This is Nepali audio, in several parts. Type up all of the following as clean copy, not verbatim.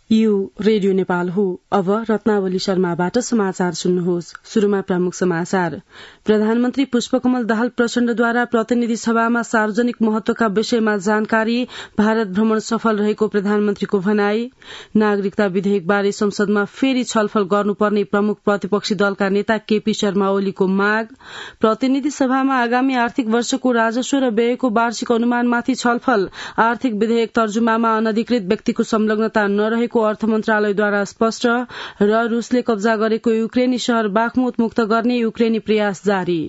यो रेडियो नेपाल हो। अब रत्नावली शर्माबाट समाचार सुन्नुहोस्। शुरूमा प्रमुख समाचार। प्रधानमन्त्री पुष्पकमल दाहाल प्रचण्डद्वारा प्रतिनिधि सभामा सार्वजनिक महत्वका विषयमा जानकारी, भारत भ्रमण सफल रहेको प्रधानमन्त्रीको भनाई। नागरिकता विधेयकबारे संसदमा फेरि छलफल गर्नुपर्ने प्रमुख प्रतिपक्षी दलका नेता केपी शर्मा ओलीको माग। प्रतिनिधि सभामा आगामी आर्थिक वर्षको राजस्व र व्ययको वार्षिक अनुमानमाथि छलफल। आर्थिक विधेयक तर्जुमामा अनधिकृत व्यक्तिको संलग्नता नरहेको अर्थ मन्त्रालयद्वारा स्पष्ट। र रूसले कब्जा गरेको युक्रेनी शहर बाखमुत मुक्त गर्ने युक्रेनी प्रयास जारी।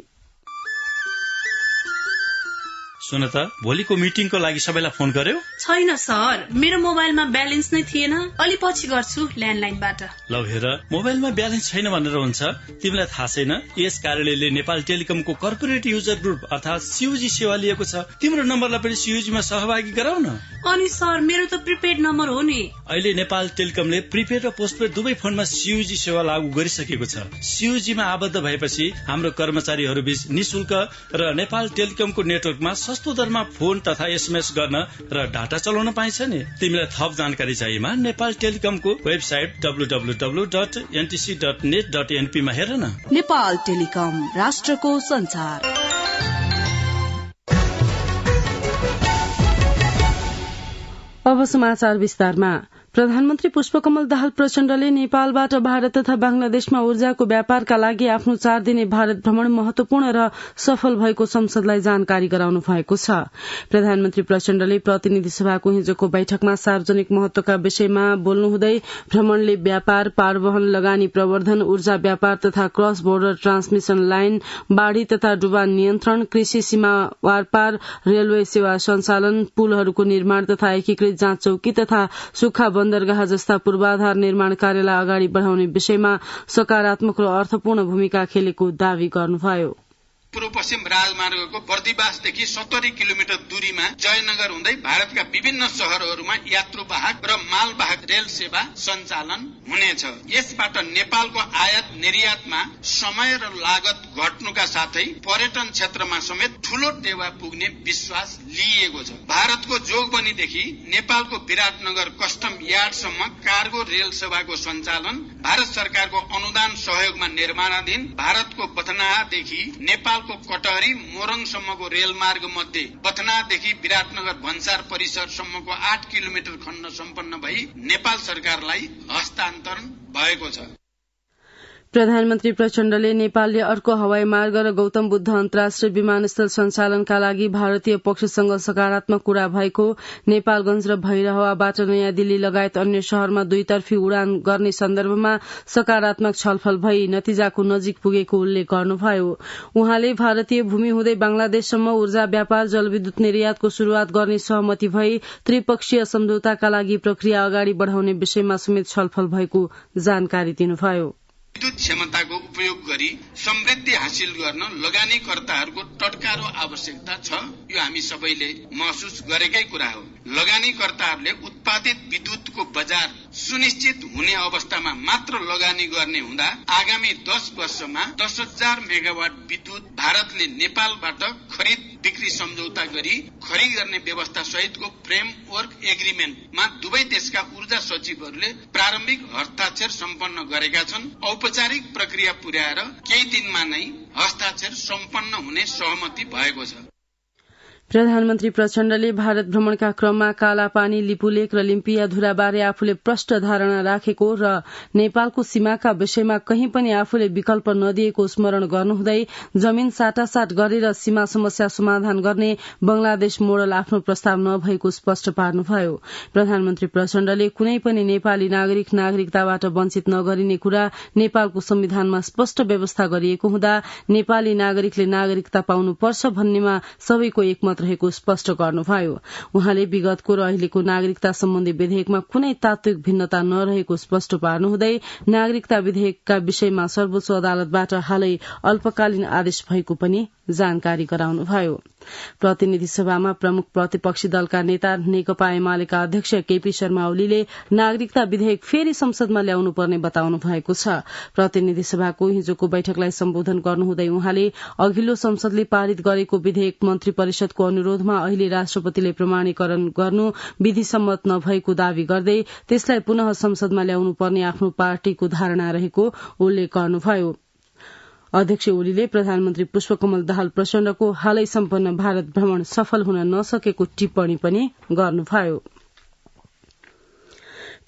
सुन त, भोलिको मिटिङको लागि सबैलाई फोन गर्यो? छैन सर, मेरो मोबाइलमा ब्यालेन्स नै थिएन। अलि पछि गर्छु ल्यान्डलाइनबाट। लौ हेर, मोबाइलमा ब्यालेन्स छैन भनेर हुन्छ? तिमीलाई थाहा छैन यस कार्यालयले नेपाल टेलिकमको कर्पोरेट युजर ग्रुप अर्थात सीयूजी सेवा लिएको छ। तिम्रो नम्बरलाई पनि सीयूजीमा सहभागी गराउन। अनि सर, मेरो त प्रिपेड नम्बर हो नि। अहिले नेपाल टेलिकमले प्रिपेड र पोस्टपेड दुवै फोनमा सीयूजी सेवा लागू गरिसकेको छ। सीयूजीमा आबद्ध भएपछि हाम्रो कर्मचारीहरू बीच निशुल्क र नेपाल टेलिकमको नेटवर्कमा सस्तो दरमा फोन तथा एसएमएस गर्न र डाटा चलाउन पाइन्छ नि। तिमीलाई थप जानकारी चाहिएमा नेपाल टेलिकमको वेबसाइट www.ntc.net.np मा हेर न। नेपाल टेलिकम, राष्ट्रको संचार। अब समाचार विस्तारमा। प्रधानमन्त्री पुष्पकमल दाहाल प्रचण्डले नेपालबाट भारत तथा बांग्लादेशमा ऊर्जाको व्यापारका लागि आफ्नो 4 दिने भारत भ्रमण महत्वपूर्ण र सफल भएको संसदलाई जानकारी गराउनु भएको छ। प्रधानमन्त्री प्रचण्डले प्रतिनिधि सभाको हिजोको बैठकमा सार्वजनिक महत्वका विषयमा बोल्नुहुँदै भ्रमणले व्यापार, पारवहन, लगानी प्रवर्धन, ऊर्जा व्यापार तथा क्रस बोर्डर ट्रान्समिशन लाइन, बाढ़ी तथा डुबा नियन्त्रण, कृषि सीमा वारपार, रेलवे सेवा सञ्चालन, पुलहरूको निर्माण तथा एकीकृत जाँच चौकी तथा सुक्खा बन्दरगाह जस्ता पूर्वाधार निर्माण कार्यलाई अगाडि बढ़ाउने विषयमा सकारात्मक र अर्थपूर्ण भूमिका खेलेको दावी गर्नुभयो। पूर्व पश्चिम राजमार्गको बर्दिवासदेखि 70 किलोमिटर दूरीमा जयनगर हुँदै भारतका विभिन्न शहरहरूमा यात्रुवाहक र मालवाहक रेल सेवा सञ्चालन हुनेछ। यसबाट नेपालको आयात निर्यातमा समय र लागत घट्नुका साथै पर्यटन क्षेत्रमा समेत ठूलो टेवा पुग्ने विश्वास लिइएको छ। भारतको जोगबनीदेखि नेपालको विराटनगर कस्टम यार्डसम्म कार्गो रेल सेवाको सञ्चालन भारत सरकारको अनुदान सहयोगमा निर्माणाधीन भारतको बथनादेखि नेपालको कटहरी मोरङसम्मको रेलमार्ग मध्ये बथनादेखि विराटनगर भन्सार परिसरसम्मको 8 किलोमिटर खण्ड सम्पन्न भई नेपाल सरकारलाई हस्तान्तरण भएको छ। प्रधानमन्त्री प्रचण्डले नेपालले अर्को हवाई मार्ग र गौतम बुद्ध अन्तर्राष्ट्रिय विमानस्थल सञ्चालनका लागि भारतीय पक्षसँग सकारात्मक कुरा भएको, नेपालगंज र भैरहवाबाट नयाँ दिल्ली लगायत अन्य शहरमा दुईतर्फी उडान गर्ने सन्दर्भमा सकारात्मक छलफल भई नतिजाको नजिक पुगेको उल्लेख गर्नुभयो। उहाँले भारतीय भूमि हुँदै बांग्लादेशसम्म ऊर्जा व्यापार, जलविद्युत निर्यातको शुरूआत गर्ने सहमति भई त्रिपक्षीय सम्झौताका लागि प्रक्रिया अगाडि बढ़ाउने विषयमा समेत छलफल भएको जानकारी दिनुभयो। विद्युत क्षमताको उपयोग गरी समृद्धि हासिल गर्न लगानीकर्ताहरूको टटकारो आवश्यकता छ। यो हामी सबैले महसुस गरेकै कुरा हो। लगानीकर्ताहरूले उत्पादित विद्युतको बजार सुनिश्चित हुने अवस्थामा मात्र लगानी गर्ने हुँदा आगामी 10 वर्षमा 10,000 मेगावाट विद्युत भारतले नेपालबाट खरिद बिक्री सम्झौता गरी खरिद गर्ने व्यवस्था सहितको फ्रेमवर्क एग्रिमेन्टमा दुवै देशका ऊर्जा सचिवहरूले प्रारम्भिक हस्ताक्षर सम्पन्न गरेका छन्। औपचारिक प्रक्रिया पुर्याएर केही दिनमा नै हस्ताक्षर सम्पन्न हुने सहमति भएको छ। प्रधानमन्त्री प्रचण्डले भारत भ्रमणका क्रममा कालापानी, लिपुलेक र लिम्पियाधुराबारे आफूले प्रष्ट धारणा राखेको र नेपालको सीमाका विषयमा कहीँ पनि आफूले विकल्प नदिएको स्मरण गर्नुहुँदै जमीन साटासाट गरेर सीमा समस्या समाधान गर्ने बंगलादेश मोडल आफ्नो प्रस्ताव नभएको स्पष्ट पार्नुभयो। प्रधानमन्त्री प्रचण्डले कुनै पनि नेपाली नागरिक नागरिकताबाट वञ्चित नगरिने कुरा नेपालको संविधानमा स्पष्ट व्यवस्था गरिएको हुँदा नेपाली नागरिकले नागरिकता पाउनुपर्छ भन्नेमा सबैको एकमत रहेको स्पष्ट गर्नुभयो। उहाँले विगतको र अहिलेको नागरिकता सम्बन्धी विधेयकमा कुनै तात्विक भिन्नता नरहेको स्पष्ट पार्नुहुँदै नागरिकता विधेयकका विषयमा सर्वोच्च अदालतबाट हालै अल्पकालीन आदेश भएको पनि जानकारी गराउनुभयो। प्रतिनिधि सभामा प्रमुख प्रतिपक्षी दलका नेता नेकपा एमालेका अध्यक्ष केपी शर्मा ओलीले नागरिकता विधेयक फेरि संसदमा ल्याउनु पर्ने बताउनु भएको छ। प्रतिनिधि सभाको हिजोको बैठकलाई सम्बोधन गर्नुहुँदै उहाँले अघिल्लो संसदले पारित गरेको विधेयक मन्त्री परिषदको अनुरोधमा अहिले राष्ट्रपतिले प्रमाणीकरण गर्नु विधिसम्मत नभएको दावी गर्दै त्यसलाई पुनः संसदमा ल्याउनु पर्ने आफ्नो पार्टीको धारणा रहेको उल्लेख गर्नुभयो। अध्यक्ष ओलीले प्रधानमन्त्री पुष्पकमल दाहाल प्रचण्डको हालै सम्पन्न भारत भ्रमण सफल हुन नसकेको टिप्पणी पनि गर्नुभयो।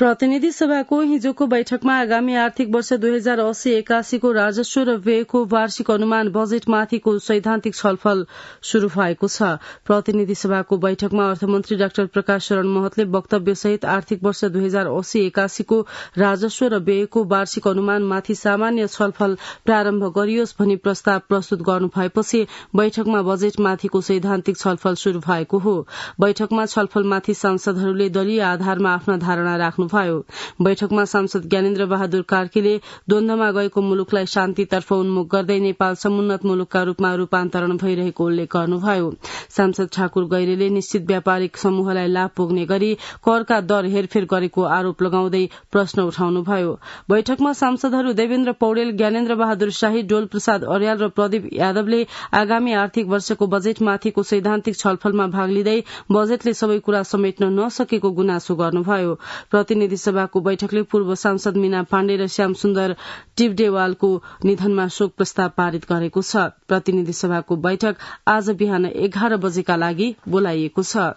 प्रतिनिधि सभाको हिजोको बैठकमा आगामी आर्थिक वर्ष 2080-81 को राजस्व र व्ययको वार्षिक अनुमान बजेटमाथिको सैद्धान्तिक छलफल शुरू भएको छ। प्रतिनिधि सभाको बैठकमा अर्थमन्त्री डाक्टर प्रकाश शरण महतले वक्तव्यसहित आर्थिक वर्ष 2080-81 को राजस्व र व्ययको वार्षिक अनुमानमाथि सामान्य छलफल प्रारम्भ गरियोस् भनी प्रस्ताव प्रस्तुत गर्नु भएपछि बैठकमा बजेटमाथिको सैद्धान्तिक छलफल शुरू भएको हो। बैठकमा छलफलमाथि सांसदहरूले दलीय आधारमा आफ्ना धारणा राख्नु भयो। बैठकमा सांसद ज्ञानेन्द्र बहादुर कार्कीले द्वन्द्वमा गएको मुलुकलाई शान्तितर्फ उन्मुख गर्दै नेपाल समुन्नत मुलुकका रूपमा रूपान्तरण भइरहेको उल्लेख गर्नुभयो। सांसद ठाकुर गैरेले निश्चित व्यापारिक समूहलाई लाभ पुग्ने गरी करका दर हेरफेर गरेको आरोप लगाउँदै प्रश्न उठाउनुभयो। बैठकमा सांसदहरू देवेन्द्र पौडेल, ज्ञानेन्द्र बहादुर शाही, डोल प्रसाद अर्याल र प्रदीप यादवले आगामी आर्थिक वर्षको बजेटमाथिको सैद्धान्तिक छलफलमा भाग लिँदै बजेटले सबै कुरा समेट्न नसकेको गुनासो गर्नुभयो। प्रतिनिधि सभाको बैठकले पूर्व सांसद मीना पाण्डे र श्याम सुन्दर टिब्डेवालको निधनमा शोक प्रस्ताव पारित गरेको छ। प्रतिनिधि सभाको बैठक आज बिहान 11 बजेका लागि बोलाइएको छ।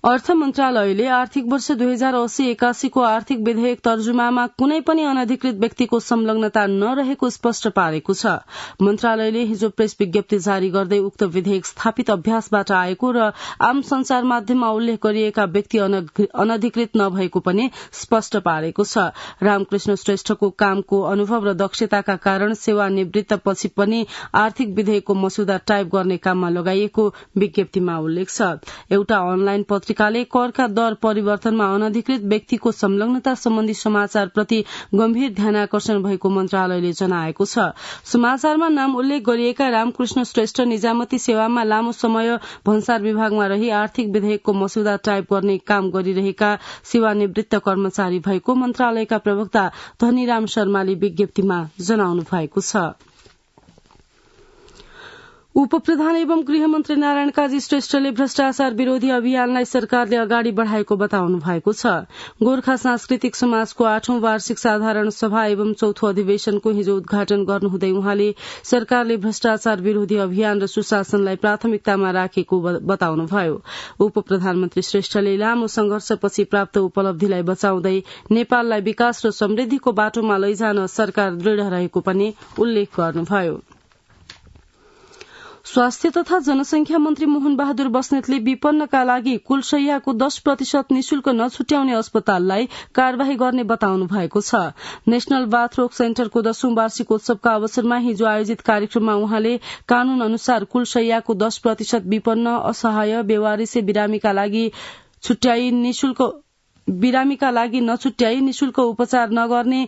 अर्थ मन्त्रालयले आर्थिक वर्ष 2080-81 को आर्थिक विधेयक तर्जुमामा कुनै पनि अनधिकृत व्यक्तिको संलग्नता नरहेको स्पष्ट पारेको छ। मन्त्रालयले हिजो प्रेस विज्ञप्ति जारी गर्दै उक्त विधेयक स्थापित अभ्यासबाट आएको र आम संचार माध्यममा उल्लेख गरिएका व्यक्ति अनधिकृत नभएको पनि स्पष्ट पारेको छ। रामकृष्ण श्रेष्ठको कामको अनुभव र दक्षताका कारण सेवानिवृत्तपछि पनि आर्थिक विधेयकको मसुदा टाइप गर्ने काममा लगाइएको विज्ञप्तिमा उल्लेख छ। एउटा अनलाइन पत्रिकाले करका दर परिवर्तनमा अनधिकृत व्यक्तिको संलग्नता सम्बन्धी समाचारप्रति गम्भीर ध्यानाकर्षण भएको मन्त्रालयले जनाएको छ। समाचारमा नाम उल्लेख गरिएका रामकृष्ण श्रेष्ठ निजामती सेवामा लामो समय भन्सार विभागमा रही आर्थिक विधेयकको मसुदा टाइप गर्ने काम गरिरहेका सेवानिवृत्त कर्मचारी भएको मन्त्रालयका प्रवक्ता धनीराम शर्माले विज्ञप्तिमा जनाउनु भएको छ। उपप्रधान एवं गृहमन्त्री नारायण काजी श्रेष्ठले भ्रष्टाचार विरोधी अभियानलाई सरकारले अगाडि बढ़ाएको बताउनु भएको छ। गोर्खा सांस्कृतिक समाजको 8औं वार्षिक साधारण सभा एवं 4थो अधिवेशनको हिजो उद्घाटन गर्नुहुँदै उहाँले सरकारले भ्रष्टाचार विरोधी अभियान र सुशासनलाई प्राथमिकतामा राखेको बताउनुभयो। उपप्रधानमन्त्री श्रेष्ठले लामो संघर्षपछि प्राप्त उपलब्धिलाई बचाउँदै नेपाललाई विकास र समृद्धिको बाटोमा लैजान सरकार दृढ़ रहेको पनि उल्लेख गर्नुभयो। स्वास्थ्य तथा जनसंख्या मन्त्री मोहन बहादुर बस्नेतले विपन्नका लागि कुल शय्याको 10% निशुल्क नछुट्याउने अस्पताललाई कार्यवाही गर्ने बताउनु भएको छ। नेशनल बाथरोग सेन्टरको 10औं वार्षिकोत्सवका अवसरमा हिजो आयोजित कार्यक्रममा उहाँले कानून अनुसार कुल शय्याको 10% विपन्न, असहाय, बेवारिसे बिरामीका लागि नछुट्याई निशुल्क उपचार नगर्ने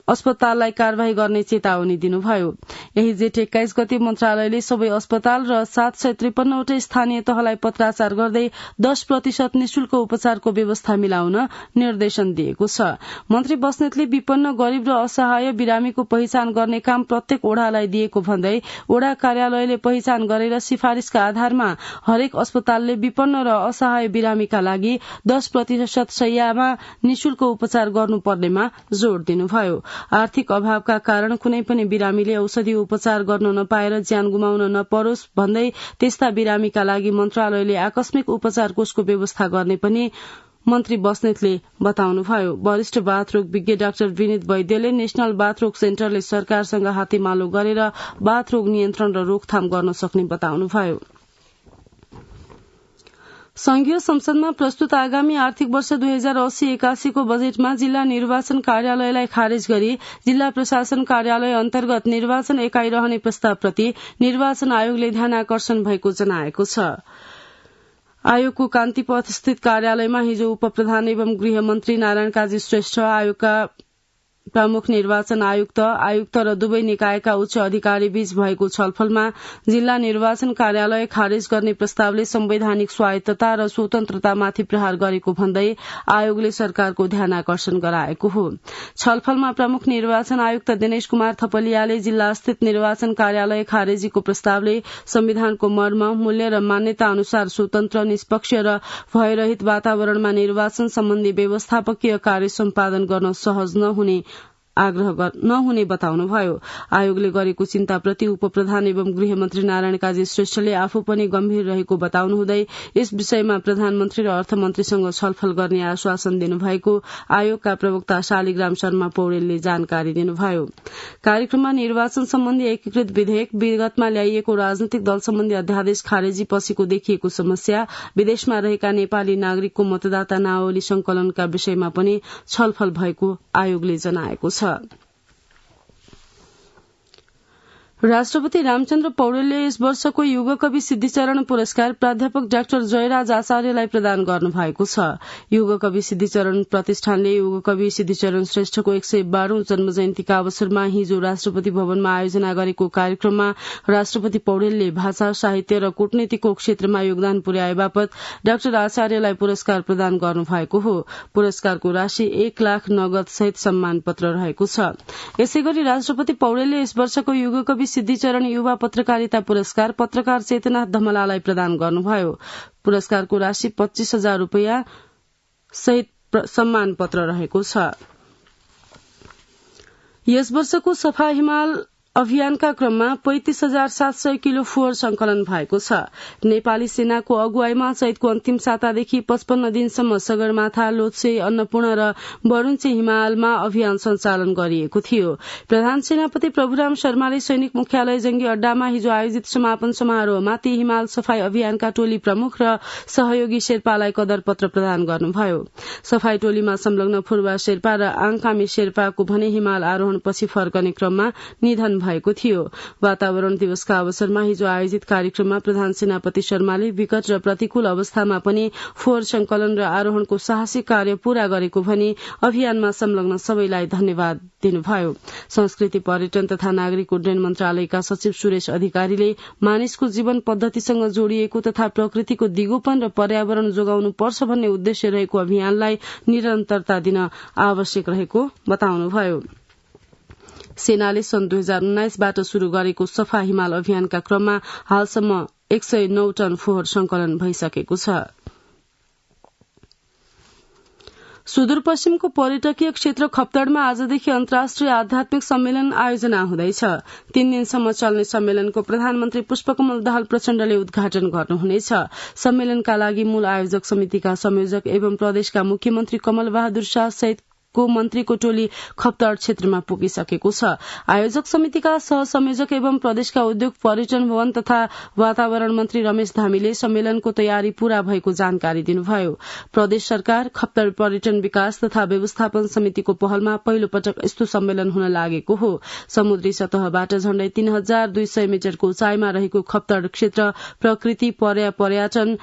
अस्पताललाई कार्यवाही गर्ने चेतावनी दिनुभयो। यही जेठ 21 गते मन्त्रालयले सबै अस्पताल र 753 वटै स्थानीय तहलाई पत्राचार गर्दै 10% निशुल्क उपचारको व्यवस्था मिलाउन निर्देशन दिएको छ। मन्त्री बस्नेतले विपन्न, गरीब र असहाय बिरामीको पहिचान गर्ने काम प्रत्येक ओडालाई दिएको भन्दै ओडा कार्यालयले पहिचान गरेर सिफारिशका आधारमा हरेक अस्पतालले विपन्न र असहाय बिरामीका लागि 10% शय्यामा निशुल्क उपचार गर्नुपर्नेमा जोड़ दिनुभयो। आर्थिक अभावका कारण कुनै पनि बिरामीले औषधि उपचार गर्न नपाएर ज्यान गुमाउन नपरोस् भन्दै त्यस्ता बिरामीका लागि मन्त्रालयले आकस्मिक उपचार कोषको व्यवस्था गर्ने पनि मन्त्री बस्नेतले बताउनुभयो। वरिष्ठ बाथरोग विज्ञ डाक्टर विनित वैद्यले नेशनल बाथरोग सेन्टरले सरकारसँग हातेमालो गरेर बाथरोग नियन्त्रण र रोकथाम गर्न सक्ने बताउनुभयो। संघीय संसदमा प्रस्तुत आगामी आर्थिक वर्ष 2080-81 को बजेटमा जिल्ला निर्वाचन कार्यालयलाई खारेज गरी जिल्ला प्रशासन कार्यालय अन्तर्गत निर्वाचन एकाइ रहने प्रस्तावप्रति निर्वाचन आयोगले ध्यानाकर्षण भएको जनाएको छ। आयोगको कान्तिपथ स्थित कार्यालयमा हिजो उपप्रधान एवं गृहमन्त्री नारायण काजी श्रेष्ठ, आयोगका प्रमुख निर्वाचन आयुक्त र दुवै निकायका उच्च अधिकारी बीच भएको छलफलमा जिल्ला निर्वाचन कार्यालय खारेज गर्ने प्रस्तावले संवैधानिक स्वायत्तता र स्वतन्त्रतामाथि प्रहार गरेको भन्दै आयोगले सरकारको ध्यान आकर्षण गराएको हो। छलफलमा प्रमुख निर्वाचन आयुक्त दिनेश कुमार थपलियाले जिल्लास्थित निर्वाचन कार्यालय खारेजीको प्रस्तावले संविधानको मर्म, मूल्य र मान्यता अनुसार स्वतन्त्र, निष्पक्ष र भयरहित वातावरणमा निर्वाचन सम्बन्धी व्यवस्थापकीय कार्य सम्पादन गर्न सहज नहुने बताउनुभयो। आयोगले गरेको चिन्ताप्रति उपप्रधान एवं गृहमन्त्री नारायण काजी श्रेष्ठले आफू पनि गम्भीर रहेको बताउनुहुँदै यस विषयमा प्रधानमन्त्री र अर्थमन्त्रीसँग छलफल गर्ने आश्वासन दिनुभएको आयोगका प्रवक्ता शालिग्राम शर्मा पौडेलले जानकारी दिनुभयो। कार्यक्रममा निर्वाचन सम्बन्धी एकीकृत विधेयक, विगतमा ल्याइएको राजनैतिक दल सम्बन्धी अध्यादेश खारेजी पछिको देखिएको समस्या, विदेशमा रहेका नेपाली नागरिकको मतदाता नावली संकलनका विषयमा पनि छलफल भएको आयोगले जनाएको छ। राष्ट्रपति रामचन्द्र पौडेलले यस वर्षको युगकवि सिद्धिचरण पुरस्कार प्राध्यापक डाक्टर जयराज आचार्यलाई प्रदान गर्नुभएको छ। युगकवि सिद्धिचरण प्रतिष्ठानले युगकवि सिद्धिचरण श्रेष्ठको 112औं जन्म जयन्तीका अवसरमा हिजो राष्ट्रपति भवनमा आयोजना गरेको कार्यक्रममा राष्ट्रपति पौडेलले भाषा, साहित्य र कूटनीतिको क्षेत्रमा योगदान पुर्याए बापत डाक्टर आचार्यलाई पुरस्कार प्रदान गर्नुभएको हो। पुरस्कारको राशि 1 लाख नगद सहित सम्मान पत्र रहेको छ। यसैगरी राष्ट्रपति पौडेलले यस वर्षको युगकवि सिद्धिचरण युवा पत्रकारिता पुरस्कार पत्रकार चेतना धमलालाई प्रदान गर्नुभयो। पुरस्कारको राशि 25,000 रूपियाँ सहित सम्मान पत्र रहेको छ। यस वर्षको सफा हिमाल अभियानका क्रममा 35,700 किलो फोहोर संकलन भएको छ। नेपाली सेनाको अगुवाईमा चैतको अन्तिम सातादेखि 55 दिनसम्म सगरमाथा, लोछे, अन्नपूर्ण र बरुन्चे हिमालमा अभियान सञ्चालन गरिएको थियो। प्रधान सेनापति प्रभुराम शर्माले सैनिक मुख्यालय जंगी अड्डामा हिजो आयोजित समापन समारोहमा ती हिमाल सफाई अभियानका टोली प्रमुख र सहयोगी शेर्पालाई कदर पत्र प्रदान गर्नुभयो। सफाई टोलीमा संलग्न फुर्वा शेर्पा र आङकामी शेर्पाको भने हिमाल आरोहण पछि फर्कने क्रममा निधन भएको थियो। वातावरण दिवसका अवसरमा हिजो आयोजित कार्यक्रममा प्रधान सेनापति शर्माले विकट र प्रतिकूल अवस्थामा पनि फोहोर संकलन र आरोहणको साहसिक कार्य पूरा गरेको भनी अभियानमा संलग्न सबैलाई धन्यवाद दिनुभयो। संस्कृति, पर्यटन तथा नागरिक उड्डयन मन्त्रालयका सचिव सुरेश अधिकारीले मानिसको जीवन पद्धतिसँग जोडिएको तथा प्रकृतिको दिगोपन र पर्यावरण जोगाउनु पर्छ भन्ने उद्देश्य रहेको अभियानलाई निरन्तरता दिन आवश्यक रहेको बताउनुभयो। सेनाले सन् 2019बाट शुरू गरेको सफा हिमाल अभियानका क्रममा हालसम्म 109 टन फोहोर संकलन भइसकेको छ। सुदूरपश्चिमको पर्यटकीय क्षेत्र खप्तडमा आजदेखि अन्तर्राष्ट्रिय आध्यात्मिक सम्मेलन आयोजना हुँदैछ। 3 दिनसम्म चल्ने सम्मेलनको प्रधानमन्त्री पुष्पकमल दाहाल प्रचण्डले उद्घाटन गर्नुहुनेछ। सम्मेलनका लागि मूल आयोजक समितिका संयोजक एवं प्रदेशका मुख्यमन्त्री कमल बहादुर शाह सहित मन्त्रीको टोली खप्तड क्षेत्रमा पुगिसकेको छ। आयोजक समितिका सहसंयोजक एवं प्रदेशका उद्योग, पर्यटन, भवन तथा वातावरण मन्त्री रमेश धामीले सम्मेलनको तयारी पूरा भएको जानकारी दिनुभयो। प्रदेश सरकार, खप्तड पर्यटन विकास तथा व्यवस्थापन समितिको पहलमा पहिलो पटक यस्तो सम्मेलन हुन लागेको हो। समुद्री सतहबाट झण्डै 3200 मिटरको उचाइमा रहेको खप्तड क्षेत्र प्रकृति, पर्यटन,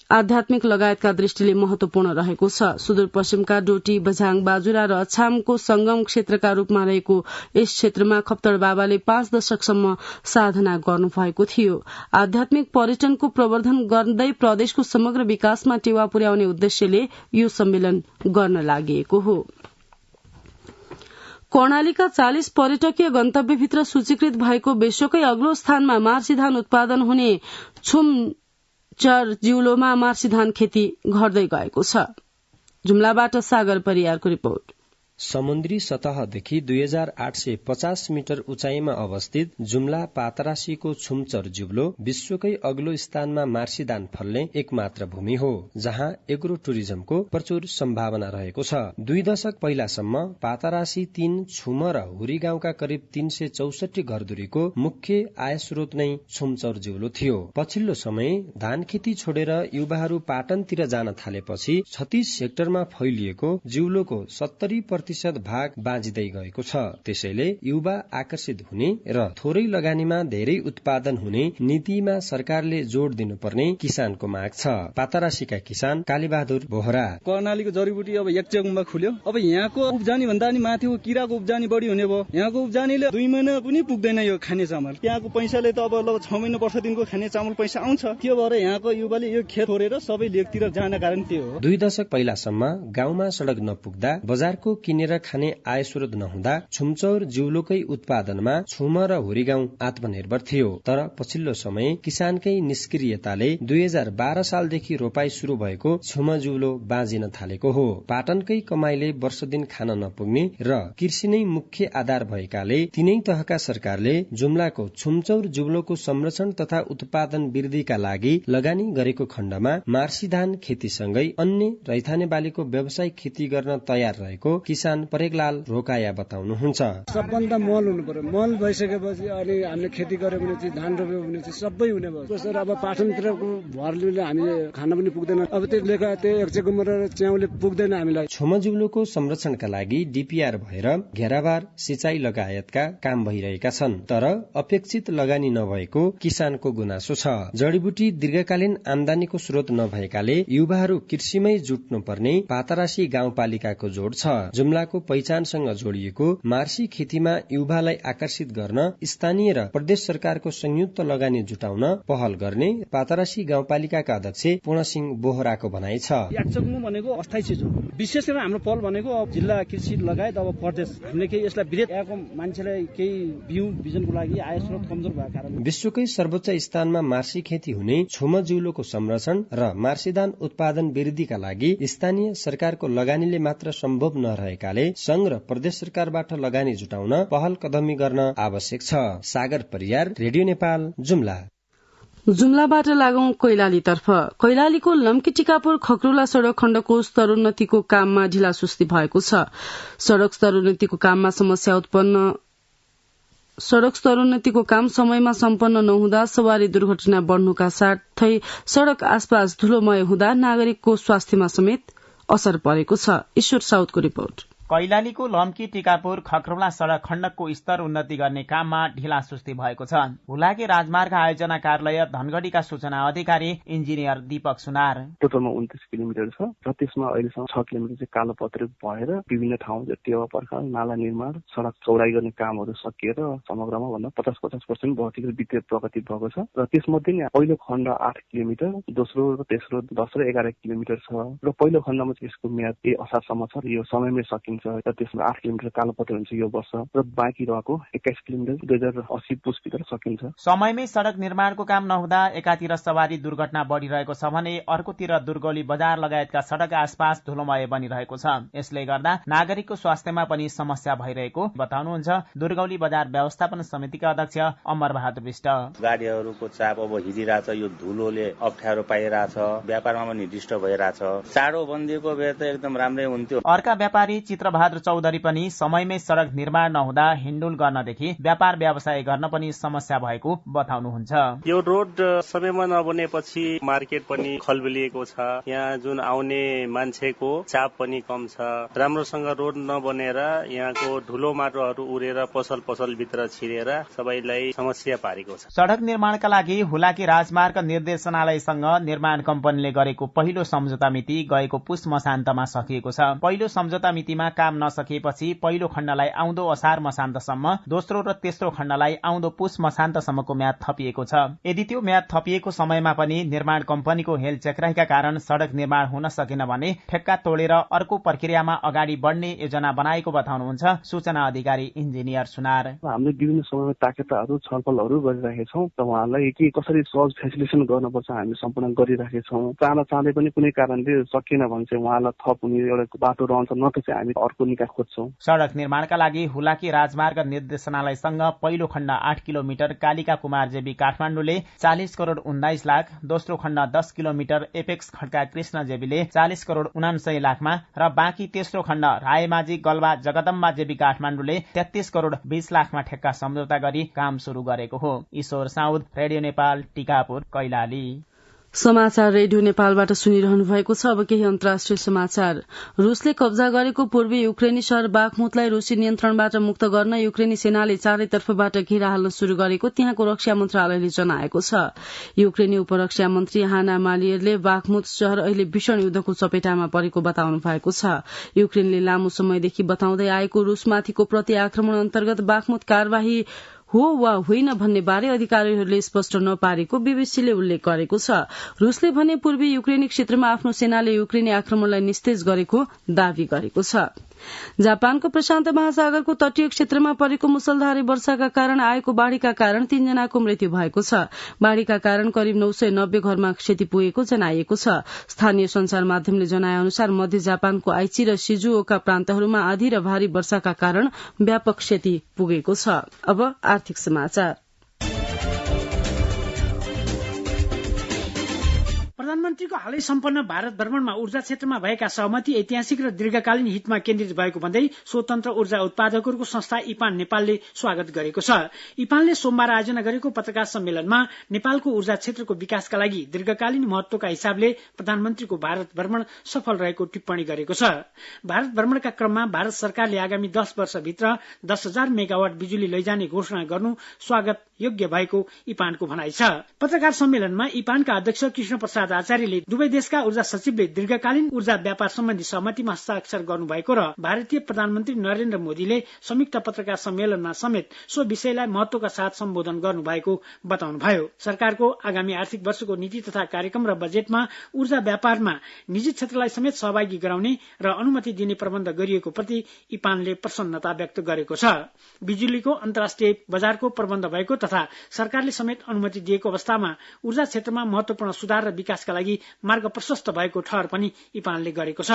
आध्यात्मिक लगायतका दृष्टिले महत्वपूर्ण रहेको छ। सुदूरपश्चिमका डोटी, बझाङ, बाजुरा र अछामको संगम क्षेत्रका रूपमा रहेको यस क्षेत्रमा खप्तड बाबाले 5 दशकसम्म साधना गर्नुभएको थियो। आध्यात्मिक पर्यटनको प्रवर्धन गर्दै प्रदेशको समग्र विकासमा टेवा पुर्याउने उद्देश्यले यो सम्मेलन गर्न लागि हो। कर्णालीका 40 पर्यटकीय गन्तव्यभित्र सूचीकृत भएको विश्वकै अग्लो स्थानमा मार्सीधान उत्पादन हुने छुमचर जिउलोमा मार्सीधान खेती घट्दै गएको छ। जुम्लाबाट सागर परियारको रिपोर्ट। समुद्री सतहदेखि 2850 मिटर उचाइमा अवस्थित जुम्ला पातरासीको छुमचर जिउलो विश्वकै अग्लो स्थानमा मार्सीदान फल्ने एकमात्र भूमि हो, जहाँ एग्रो टुरिज्मको प्रचुर सम्भावना रहेको छ। 2 दशक पहिलासम्म पातरासी 3 छुम र हुरी गाउँका करिब 364 घरधुरीको मुख्य आय स्रोत नै छुमचर जिउलो थियो। पछिल्लो समय धान खेती छोडेर युवाहरू पाटनतिर जान थालेपछि 36 हेक्टरमा फैलिएको जिउलोको 70% प्रतिशत भाग बाँचिँदै गएको छ। त्यसैले युवा आकर्षित हुने र थोरै लगानीमा धेरै उत्पादन हुने नीतिमा सरकारले जोड़ दिनुपर्ने किसानको माग छ। पातरासीका किसान कालीबहादुर बोहरा कर्णालीको जडीबुटी अब एक चेकमा खुल्यो। अब यहाँको उब्जानी भन्दा नि माथिको किराको उब्जानी बढी हुने भयो। यहाँको उब्जानीले 2 महिना पनि पुग्दैन यो खाने चामल। त्यहाँको पैसाले त अब लगभग 6 महिना वर्ष दिनको खाने चामल पैसा आउँछ। त्यो भएर यहाँको युवाले यो खेत छोडेर सबै लेकतिर जाने कारण त्यो हो। 2 दशक पहिलासम्म गाउँमा सड़क नपुग्दा बजारको किनेर खाने आय स्रोत नहुँदा छुमचौर जिउलोकै उत्पादनमा छुम र हुरी गाउँ आत्मनिर्भर थियो। तर पछिल्लो समय किसानकै निष्क्रियताले 2012 सालदेखि रोपाई शुरू भएको छुम जिउलो बाँझिन थालेको हो। पाटनकै कमाईले वर्ष दिन खान नपुग्ने र कृषि नै मुख्य आधार भएकाले तिनै तहका सरकारले जुम्लाको छुमचौर जिउलोको संरक्षण तथा उत्पादन वृद्धिका लागि लगानी गरेको खण्डमा मार्सी धान खेतीसँगै अन्य रैथाने बालीको व्यावसायिक खेती गर्न तयार रहेको किसान परेगलाल रोकाया बताउनुहुन्छ। सबभन्दा मल हुनु पर्यो। मल भइसकेपछि अनि हामीले खेती गर्यो भने चाहिँ धान रोप्यो भने चाहिँ सबै हुने भयो। त्यसरी अब पाटनतिरको भरले हामीले खान पनि पुग्दैन। अब त्यो लेखा त्यो एक चेकमा च्याउले पुग्दैन हामीलाई। छुमजिउलोको संरक्षणका लागि डीपीआर भएर घेराबार सिंचाई लगायतका काम भइरहेका छन्। तर अपेक्षित लगानी नभएको किसानको गुनासो छ। जडीबुटी दीर्घकालीन आमदानीको स्रोत नभएकाले युवाहरू कृषिमै जुट्नु पर्ने पातरासी गाउँपालिकाको जोड छ। जुम्लाको पहिचानसँग जोडिएको मार्सी खेतीमा युवालाई आकर्षित गर्न स्थानीय र प्रदेश सरकारको संयुक्त लगानी जुटाउन पहल गर्ने पातरासी गाउँपालिकाका अध्यक्ष पूर्णसिंह बोहराको भनाइ छ। याक्चकमु भनेको अस्थायी चिज हो। विशेष गरेर हाम्रो पहल भनेको अब जिल्ला कृषि लगायत अब प्रदेश हामीले केही यसलाई विधेयक यहाँको मान्छेलाई केही बिउ बिजनको लागि आय स्रोत कमजोर भएको कारण विश्वकै सर्वोच्च स्थानमा मार्सी खेती हुने छुम जिउलोको संरक्षण र मार्सीदान उत्पादन वृद्धिका लागि स्थानीय सरकारको लगानीले मात्र सम्भव नरहेकाले संघ र प्रदेश सरकारबाट लगानी जुटाउन पहल कदमी गर्न आवश्यक छ। सागर परियार, रेडियो नेपाल, जुम्ला। जुम्लाबाट लागौं कैलालीतर्फ। कैलालीको लम्की टिकापुर खक्रुला सड़क खण्डको स्तरोन्नतिको काममा ढिलासुस्ती भएको छ। सड़क स्तरोन्नतिको काम समयमा सम्पन्न नहुँदा सवारी दुर्घटना बढ़नुका साथै सड़क आसपास धुलोमय हुँदा नागरिकको स्वास्थ्यमा समेत असर परेको छ। ईश्वर साउदको रिपोर्ट। कैलालीको लम्की टिकापुर खक्रुला सड़क खण्डको स्तर उन्नति गर्ने काममा ढिलासुस्ती भएको छ। हुलाकी राजमार्ग आयोजना कार्यालय धनगढ़ीका सूचना अधिकारी इन्जिनियर दीपक सुनार। टोटलमा 29 किलोमिटर छ र त्यसमा अहिलेसम्म 6 किलोमिटर चाहिँ कालोपत्रे भएर विभिन्न ठाउँ टेवा पर्खाल नाला निर्माण सड़क चौडाई गर्ने कामहरू सकिएर समग्रमा भन्दा 50% भौतिक वित्तीय प्रगति भएको छ। र त्यसमध्ये नि पहिलो खण्ड 8 किलोमिटर, दोस्रो र तेस्रो 10 र 11 किलोमिटर छ र पहिलो खण्डमा चाहिँ यसको म्याद असारसम्म छ र यो समयमै सकिन्छ र त्यसमा 8 किलोमिटर कालोपत्रे हुन्छ यो वर्ष र बाँकी रहेको 21 किलोमिटर 2080 पुसभित्र सकिन्छ। समयमै सड़क निर्माणको काम नहुँदा एकातिर सवारी दुर्घटना बढ़िरहेको छ भने अर्कोतिर दुर्गौली बजार लगायतका सड़क आसपास धुलोमय बनिरहेको छ। यसले गर्दा नागरिकको स्वास्थ्यमा पनि समस्या भइरहेको बताउनुहुन्छ दुर्गौली बजार व्यवस्थापन समितिका अध्यक्ष अमर बहादुर विष्ट। गाडीहरूको चाप अब हिँडिरहेछ, यो धुलोले अप्ठ्यारो पाइरहेछ, व्यापारमा पनि डिस्टर्ब भइरहेछ। चाँडो बनिदिएको भए त एकदम राम्रै हुन्थ्यो। अर्का व्यापारी बहादुर चौधरी पनि समयमै सड़क निर्माण नहुँदा हिन्डुल गर्नदेखि व्यापार व्यवसाय गर्न पनि समस्या भएको बताउनुहुन्छ। यो रोड समयमा नबनेपछि मार्केट पनि खलबलिएको छ। यहाँ जुन आउने मान्छेको चाप पनि कम छ। राम्रोसँग रोड नबनेर यहाँको धुलो माटोहरू उडेर पसल भित्र छिरेर सबैलाई समस्या पारेको छ। सड़क निर्माणका लागि हुलाकी राजमार्ग निर्देशनालयसँग निर्माण कम्पनीले गरेको पहिलो सम्झौता मिति गएको पुस मसान्तमा सकिएको छ। पहिलो सम्झौता मितिमा काम नसकिएपछि पहिलो खण्डलाई आउँदो असार मसान्तसम्म, दोस्रो र तेस्रो खण्डलाई आउँदो पुस मसान्तसम्मको म्याद थपिएको छ। यदि त्यो म्याद थपिएको समयमा पनि निर्माण कम्पनीको हेलचेक्राइका कारण सड़क निर्माण हुन सकेन भने ठेक्का तोडेर अर्को प्रक्रियामा अगाडि बढ्ने योजना बनाएको बताउनुहुन्छ सूचना अधिकारी इन्जिनियर सुनार। हामीले विभिन्न समयमा ताकेताहरू छलफलहरू गरिरहेका छौँ र उहाँलाई के कसरी सहज फेसिलिटेसन गर्नुपर्छ हामी सम्पूर्ण गरिरहेका छौँ। चाँडै पनि कुनै कारणले सकिएन भने चाहिँ उहाँलाई थप हुने एउटा बाटो रहन्छ, न त चाहिँ हामी अर्को निकास खोज्छौँ। सड़क निर्माणका लागि हुलाकी राजमार्ग निर्देशनालयसँग पहिलो खण्ड 8 किलोमिटर कालिका कुमार जेबी काठमाडौँले 40 करोड़ 19 लाख, दोस्रो खण्ड 10 किलोमिटर एपेक्स खड्का कृष्ण जेबीले 40 करोड़ 49 लाखमा र बाँकी तेस्रो खण्ड रायमाझी गल्बा जगदम्बा जेबी काठमाडौँले 33 करोड़ 20 लाखमा ठेक्का सम्झौता गरी काम शुरू गरेको हो। ईश्वर साउद, रेडियो नेपाल, टिकापुर, कैलाली। समाचार रेडियो नेपालबाट सुनिरहनु भएको छ। अब केही अन्तर्राष्ट्रिय समाचार। रूसले कब्जा गरेको पूर्वी युक्रेनी शहर बाखमुतलाई रूसी नियन्त्रणबाट मुक्त गर्न युक्रेनी सेनाले चारैतर्फबाट घेरा हाल्न शुरू गरेको त्यहाँको रक्षा मन्त्रालयले जनाएको छ। युक्रेनी उपरक्षा मन्त्री हाना मालियरले बाखमुत शहर अहिले भीषण युद्धको चपेटामा परेको बताउनु भएको छ। युक्रेनले लामो समयदेखि बताउँदै आएको रूसमाथिको प्रतिआक्रमण अन्तर्गत बाखमुत कार्यवाही हो वा होइन भन्ने बारे अधिकारीहरूले स्पष्ट नपारेको बीबीसीले उल्लेख गरेको छ। रूसले भने पूर्वी युक्रेनी क्षेत्रमा आफ्नो सेनाले युक्रेनी आक्रमणलाई निस्तेज गरेको दावी गरेको छ। जापानको प्रशान्त महासागरको तटीय क्षेत्रमा परेको मुसलधारे वर्षाका कारण आएको बाढ़ीका कारण 3 जनाको मृत्यु भएको छ। बाढ़ीका कारण करिब 990 घरमा क्षति पुगेको जनाइएको छ। स्थानीय संचार माध्यमले जनाए अनुसार मध्य जापानको आइची र शिजुओका प्रान्तहरूमा आधी र भारी वर्षाका कारण व्यापक क्षति पुगेको छ। अब आर्थिक समाचार। प्रधानमन्त्रीको हालै सम्पन्न भारत भ्रमणमा ऊर्जा क्षेत्रमा भएका सहमति ऐतिहासिक र दीर्घकालीन हितमा केन्द्रित भएको भन्दै स्वतन्त्र ऊर्जा उत्पादकहरूको संस्था इपान नेपालले स्वागत गरेको छ। इपानले सोमबार आयोजना गरेको पत्रकार सम्मेलनमा नेपालको ऊर्जा क्षेत्रको विकासका लागि दीर्घकालीन महत्वका हिसाबले प्रधानमन्त्रीको भारत भ्रमण सफल रहेको टिप्पणी गरेको छ। भारत भ्रमणका क्रममा भारत सरकारले आगामी 10 वर्षभित्र 10,000 मेगावाट बिजुली लैजाने घोषणा गर्नु स्वागत योग्य भएको इपानको भनाइ छ। पत्रकार सम्मेलनमा इपानका अध्यक्ष कृष्ण प्रसाद आचार्यले दुवै देशका ऊर्जा सचिवले दीर्घकालीन ऊर्जा व्यापार सम्बन्धी सहमतिमा हस्ताक्षर गर्नुभएको र भारतीय प्रधानमन्त्री नरेन्द्र मोदीले संयुक्त पत्रकार सम्मेलनमा समेत सो विषयलाई महत्वका साथ सम्बोधन गर्नुभएको बताउनुभयो। सरकारको आगामी आर्थिक वर्षको नीति तथा कार्यक्रम र बजेटमा ऊर्जा व्यापारमा निजी क्षेत्रलाई समेत सहभागी गराउने र अनुमति दिने प्रबन्ध गरिएको प्रति इपानले प्रसन्नता व्यक्त गरेको छ। बिजुलीको अन्तर्राष्ट्रिय बजारको प्रबन्ध भएको तथा सरकारले समेत अनुमति दिएको अवस्थामा ऊर्जा क्षेत्रमा महत्वपूर्ण सुधार र विकासका लागि मार्ग प्रशस्त भएको ठहर पनि इपानले गरेको छ।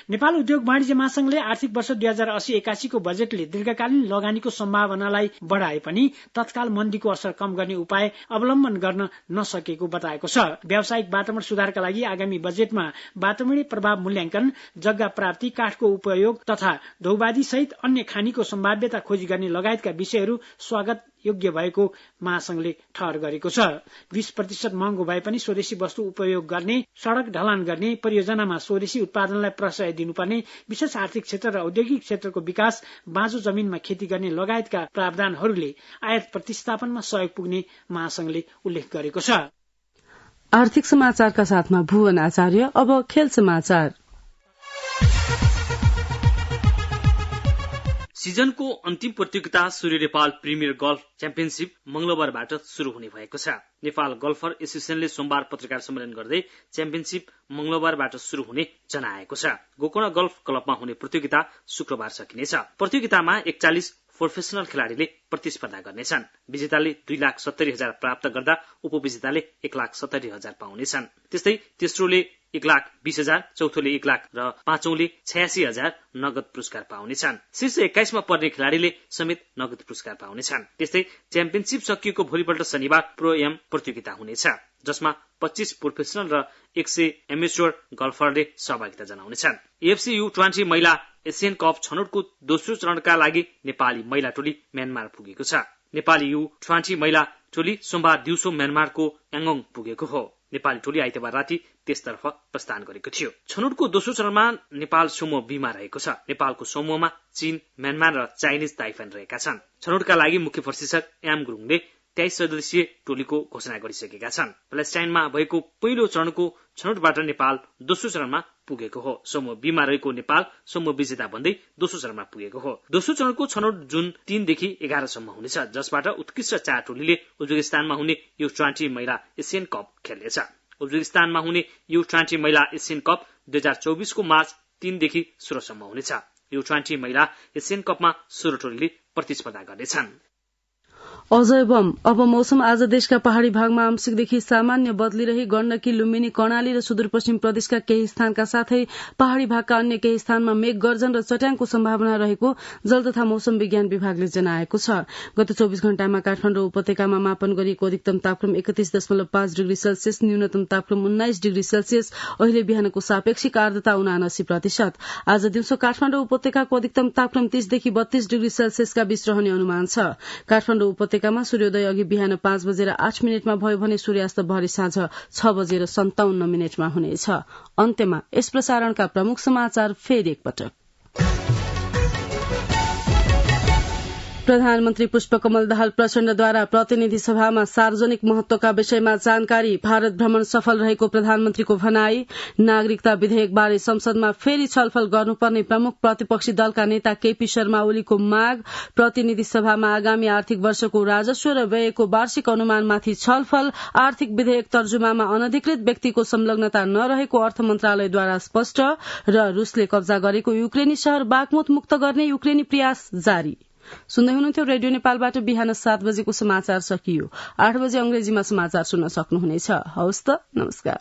नेपाल उद्योग वाणिज्य महासंघले आर्थिक वर्ष 2080-81 को बजेटले दीर्घकालीन लगानीको सम्भावनालाई बढ़ाए पनि तत्काल मन्दीको असर कम गर्ने उपाय अवलम्बन गर्न नसकेको बताएको छ। व्यावसायिक वातावरण सुधारका लागि आगामी बजेटमा वातावरणीय प्रभाव मूल्याङ्कन, जग्गा प्राप्ति, काठको उपयोग तथा धौवादी सहित अन्य खानीको सम्भाव्यता खोजी गर्ने लगायतका विषयहरू स्वागत योग्य भएको महासंघले ठहर गरेको छ। 20% महँगो भए पनि स्वदेशी वस्तु उपयोग गर्ने, सड़क ढलान गर्ने, परियोजनामा स्वदेशी उत्पादनलाई प्रश्रय दिनुपर्ने, विशेष आर्थिक क्षेत्र र औद्योगिक क्षेत्रको विकास, बाँझो जमिनमा खेती गर्ने लगायतका प्रावधानहरूले आयात प्रतिस्थापनमा सहयोग पुग्ने महासंघले उल्लेख गरेको छ। आर्थिक समाचारका साथमा भुवन आचार्य। अब खेल समाचार। सिजनको अन्तिम प्रतियोगिता सूर्य नेपाल प्रिमियर गल्फ च्याम्पियनशिप मंगलबारबाट शुरू हुने भएको छ। नेपाल गल्फर एसोसिएसनले सोमबार पत्रकार सम्मेलन गर्दै च्याम्पियनशिप मंगलबारबाट शुरू हुने जनाएको छ। गोकर्ण गल्फ क्लबमा हुने प्रतियोगिता शुक्रबार सकिनेछ। प्रतियोगितामा 41 प्रोफेसनल खेलाड़ीले प्रतिस्पर्धा गर्नेछन्। विजेताले 2,70,000 प्राप्त गर्दा उपविजेताले 1,70,000 पाउनेछन्। त्यस्तै तेस्रोले 1,20,000, चौथोले 1,00,000 र पाँचौंले 86,000 नगद पुरस्कार पाउनेछन्। शीर्ष 21 मा पर्ने खेलाड़ीले समेत नगद पुरस्कार पाउनेछन्। त्यस्तै च्याम्पियनशिप सकिएको भोलिपल्ट शनिबार प्रो एम प्रतियोगिता हुनेछ, जसमा 25 प्रोफेसनल र 100 एमेच्योर गल्फरले सहभागिता जनाउनेछन्। एएफसी U20 महिला एशियन कप छनौटको दोस्रो चरणका लागि नेपाली महिला टोली म्यानमार पुगेको छ। नेपाली U20 महिला टोली सोमबार दिउँसो म्यानमारको याङोङ पुगेको हो। नेपाली टोली आइतबार राति त्यसतर्फ प्रस्थान गरेको थियो। छनौटको दोस्रो चरणमा नेपाल समूह बीमा रहेको छ। नेपालको समूहमा चीन, म्यानमार र चाइनिज ताइफान रहेका छन्। छनौटका लागि मुख्य प्रशिक्षक एम गुरुङले 23 सदस्यीय टोलीको घोषणा गरिसकेका छन्। प्यालेस्टाइनमा भएको पहिलो चरणको छनौटबाट नेपाल दोस्रो चरणमा पुगेको हो। समूह बीमा रहेको नेपाल समूह विजेता भन्दै दोस्रो चरणमा पुगेको हो। दोस्रो चरणको छनौट जुन 3 देखि 11 सम्म हुनेछ, जसबाट उत्कृष्ट 4 टोलीले उज्बेकिस्तानमा हुने U20 महिला एशियन कप खेल्नेछ। उज्बेकिस्तानमा हुने U20 महिला एशियन कप 2024 को मार्च 3 देखि 16 सम्म हुनेछ। U20 महिला एशियन कपमा 16 टोलीले प्रतिस्पर्धा गर्नेछन्। अजय बम। अब मौसम। आज देशका पहाड़ी भागमा आंशिकदेखि सामान्य बदलिरही गण्डकी, लुम्बिनी, कर्णाली र सुदूरपश्चिम प्रदेशका केही स्थानका साथै पहाड़ी भागका अन्य केही स्थानमा मेघ गर्जन र चट्याङको सम्भावना रहेको जल तथा मौसम विज्ञान विभागले जनाएको छ। गत 24 घण्टामा काठमाडौँ उपत्यकामा मापन गरिएको अधिकतम तापक्रम 31.5 डिग्री सेल्सियस, न्यूनतम तापक्रम 19 डिग्री सेल्सियस, अहिले बिहानको सापेक्षिक आर्द्रता 79%। आज दिउँसो काठमाडौँ उपत्यकाको अधिकतम तापक्रम 30 देखि 32 डिग्री सेल्सियसका बीच रहने अनुमान छ। काठमाडौँ उपत्यका उपत्यकामा सूर्योदय अघि बिहान 5:08 भयो भने सूर्यास्त भरि साँझ 6:57 हुनेछ। अन्त्यमा यस प्रसारणका प्रमुख समाचार फेरि एकपटक। प्रधानमन्त्री पुष्पकमल दाहाल प्रचण्डद्वारा प्रतिनिधि सभामा सार्वजनिक महत्वका विषयमा जानकारी, भारत भ्रमण सफल रहेको प्रधानमन्त्रीको भनाई, नागरिकता विधेयकबारे संसदमा फेरि छलफल गर्नुपर्ने प्रमुख प्रतिपक्षी दलका नेता केपी शर्मा ओलीको माग, प्रतिनिधि सभामा आगामी आर्थिक वर्षको राजस्व र व्ययको वार्षिक अनुमानमाथि छलफल, आर्थिक विधेयक तर्जुमामा अनधिकृत व्यक्तिको संलग्नता नरहेको अर्थ मन्त्रालयद्वारा स्पष्ट र रूसले कब्जा गरेको युक्रेनी शहर बागमुत मुक्त गर्ने युक्रेनी प्रयास जारी। सुन्दै हुनुहुन्थ्यो रेडियो नेपालबाट बिहान 7 बजेको समाचार सकियो। 8 बजे अंग्रेजीमा समाचार सुन्न सक्नुहुनेछ। हवस् त, नमस्कार।